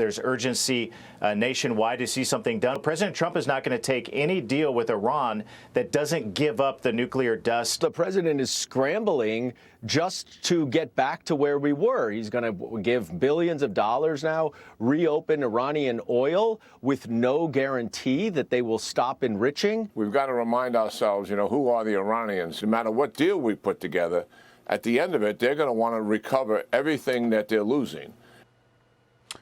There's urgency nationwide to see something done. President Trump is not going to take any deal with Iran that doesn't give up the nuclear dust. The president is scrambling just to get back to where we were. He's going to give billions of dollars now, reopen Iranian oil with no guarantee that they will stop enriching. We've got to remind ourselves, who are the Iranians? No matter what deal we put together, at the end of it, they're going to want to recover everything that they're losing.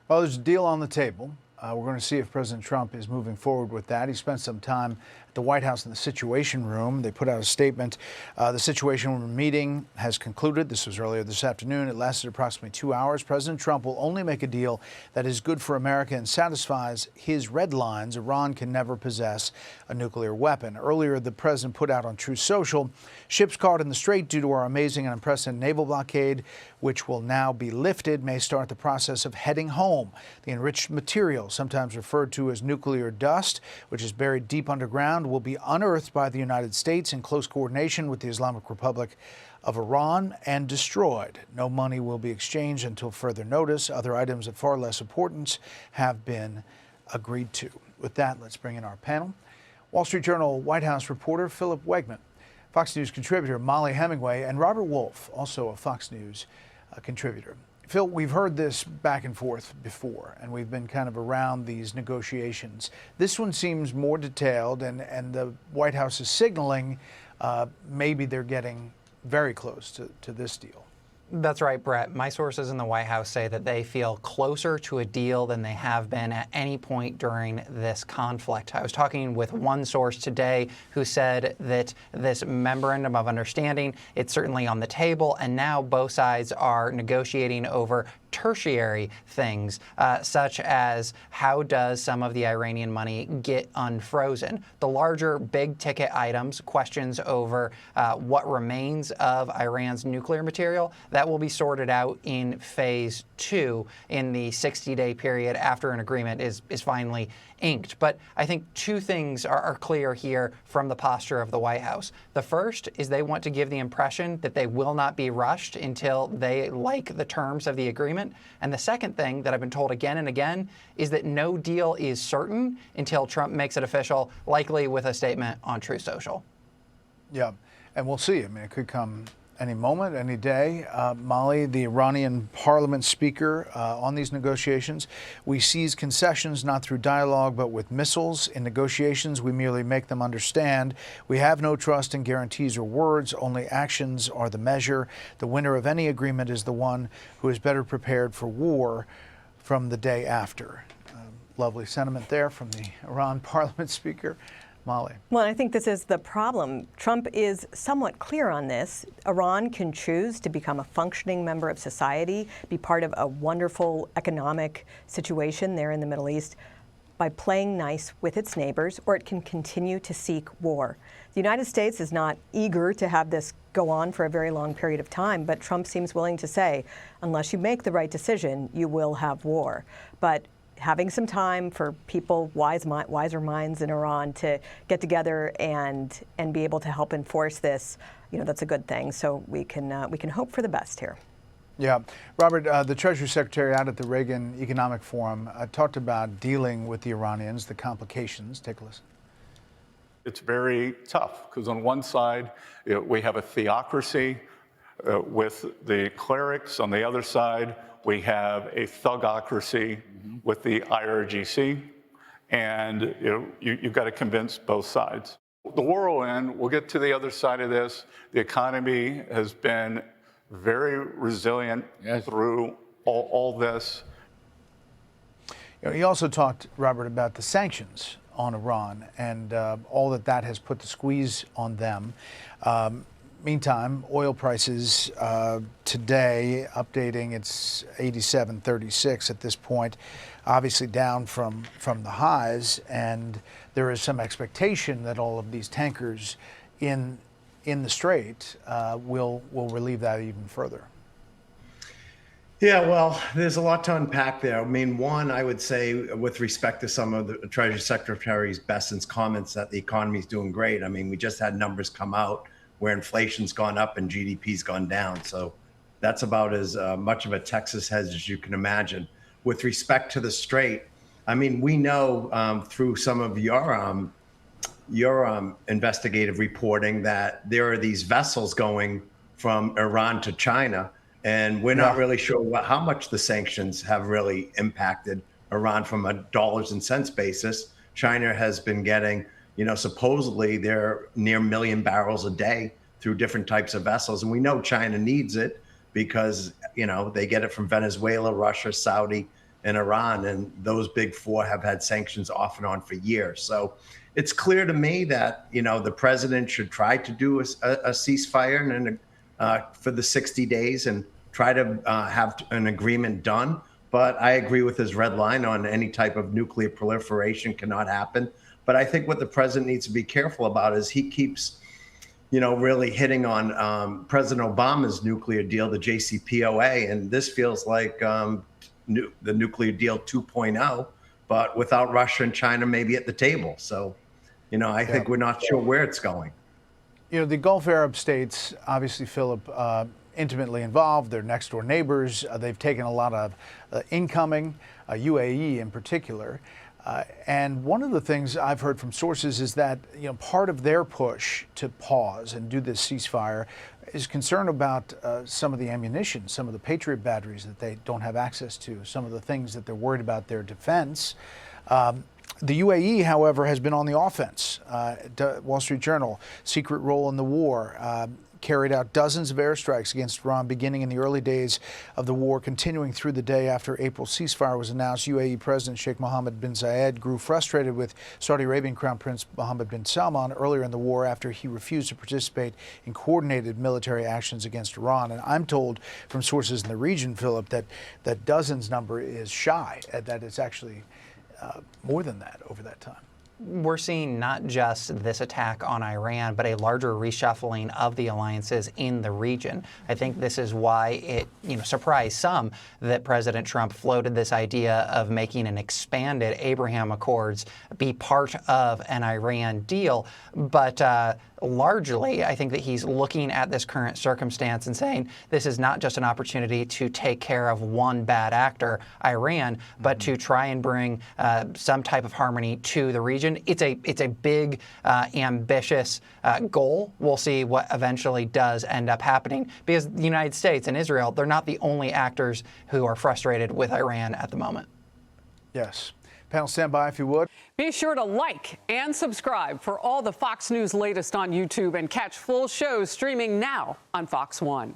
Well, there's a deal on the table. We're going to see if President Trump is moving forward with that. He spent some time at the White House in the Situation Room. They put out a statement. The Situation Room meeting has concluded. This was earlier this afternoon. It lasted approximately 2 hours. President Trump will only make a deal that is good for America and satisfies his red lines. Iran can never possess a nuclear weapon. Earlier, the president put out on Truth Social, ships caught in the strait due to our amazing and unprecedented naval blockade, which will now be lifted, may start the process of heading home. The enriched material, sometimes referred to as nuclear dust, which is buried deep underground, will be unearthed by the United States in close coordination with the Islamic Republic of Iran and destroyed. No money will be exchanged until further notice. Other items of far less importance have been agreed to. With that, let's bring in our panel. Wall Street Journal White House reporter Philip Wegman, Fox News contributor Molly Hemingway, and Robert Wolf, also a Fox News contributor. Phil, we've heard this back and forth before, and we've been kind of around these negotiations. This one seems more detailed, and the White House is signaling maybe they're getting very close to this deal. That's right, Brett. My sources in the White House say that they feel closer to a deal than they have been at any point during this conflict. I was talking with one source today who said that this memorandum of understanding, it's certainly on the table, and now both sides are negotiating over tertiary things, such as how does some of the Iranian money get unfrozen. The larger big ticket items, questions over what remains of Iran's nuclear material, that will be sorted out in phase 2 in the 60-day period after an agreement is finally inked. But I think two things are clear here from the posture of the White House. The first is they want to give the impression that they will not be rushed until they like the terms of the agreement. And the second thing that I've been told again and again is that no deal is certain until Trump makes it official, likely with a statement on Truth Social. Yeah, and we'll see. I mean, it could come any moment, any day. Molly, the Iranian parliament speaker on these negotiations, we seize concessions not through dialogue but with missiles. In negotiations, we merely make them understand. We have no trust in guarantees or words. Only actions are the measure. The winner of any agreement is the one who is better prepared for war from the day after. Lovely sentiment there from the Iran parliament speaker. Molly. Well, I think this is the problem. Trump is somewhat clear on this. Iran can choose to become a functioning member of society, be part of a wonderful economic situation there in the Middle East by playing nice with its neighbors, or it can continue to seek war. The United States is not eager to have this go on for a very long period of time, but Trump seems willing to say, unless you make the right decision, you will have war. But having some time for people, wiser minds in Iran, to get together and be able to help enforce this, that's a good thing. So we can hope for the best here. Yeah, Robert, the Treasury Secretary out at the Reagan Economic Forum talked about dealing with the Iranians, the complications. Take a listen. It's very tough because on one side we have a theocracy with the clerics. On the other side, we have a thugocracy with the IRGC, and you've got to convince both sides. The whirlwind, we'll get to the other side of this. The economy has been very resilient through all this. He also talked, Robert, about the sanctions on Iran and all that has put the squeeze on them. Meantime, oil prices today, updating, it's 87.36 at this point, obviously down from the highs, and there is some expectation that all of these tankers in the strait will relieve that even further. Yeah, well, there's a lot to unpack there. I mean, one, I would say with respect to some of the Treasury Secretary Besson's comments that the economy is doing great. I mean, we just had numbers come out where inflation's gone up and GDP's gone down. So that's about as much of a Texas hedge as you can imagine. with respect to the Strait, I mean, we know through some of your investigative reporting that there are these vessels going from Iran to China, and we're not really sure how much the sanctions have really impacted Iran from a dollars and cents basis. China has been getting, supposedly they're near 1 million barrels a day through different types of vessels. And we know China needs it because, they get it from Venezuela, Russia, Saudi, and Iran. And those big four have had sanctions off and on for years. So it's clear to me that, the president should try to do a ceasefire and for the 60 days and try to have an agreement done. But I agree with his red line on any type of nuclear proliferation cannot happen. But I think what the president needs to be careful about is he keeps, really hitting on President Obama's nuclear deal, the JCPOA. And this feels like the nuclear deal 2.0, but without Russia and China maybe at the table. So, I think we're not sure where it's going. The Gulf Arab states, obviously, Philip, intimately involved. They're next door neighbors. They've taken a lot of incoming, UAE in particular. And one of the things I've heard from sources is that, part of their push to pause and do this ceasefire is concern about some of the ammunition, some of the Patriot batteries that they don't have access to, some of the things that they're worried about their defense. The UAE, however, has been on the offense. Wall Street Journal, secret role in the war, carried out dozens of airstrikes against Iran beginning in the early days of the war, continuing through the day after April's ceasefire was announced. UAE President Sheikh Mohammed bin Zayed grew frustrated with Saudi Arabian Crown Prince Mohammed bin Salman earlier in the war after he refused to participate in coordinated military actions against Iran. And I'm told from sources in the region, Philip, that dozens number is shy, that it's actually more than that over that time. We're seeing not just this attack on Iran, but a larger reshuffling of the alliances in the region. I think this is why it, surprised some that President Trump floated this idea of making an expanded Abraham Accords be part of an Iran deal. But largely, I think that he's looking at this current circumstance and saying this is not just an opportunity to take care of one bad actor, Iran, but to try and bring some type of harmony to the region. It's a big, ambitious goal. We'll see what eventually does end up happening, because the United States and Israel, they're not the only actors who are frustrated with Iran at the moment. Yes. Panel, stand by if you would. Be sure to like and subscribe for all the Fox News latest on YouTube, and catch full shows streaming now on Fox One.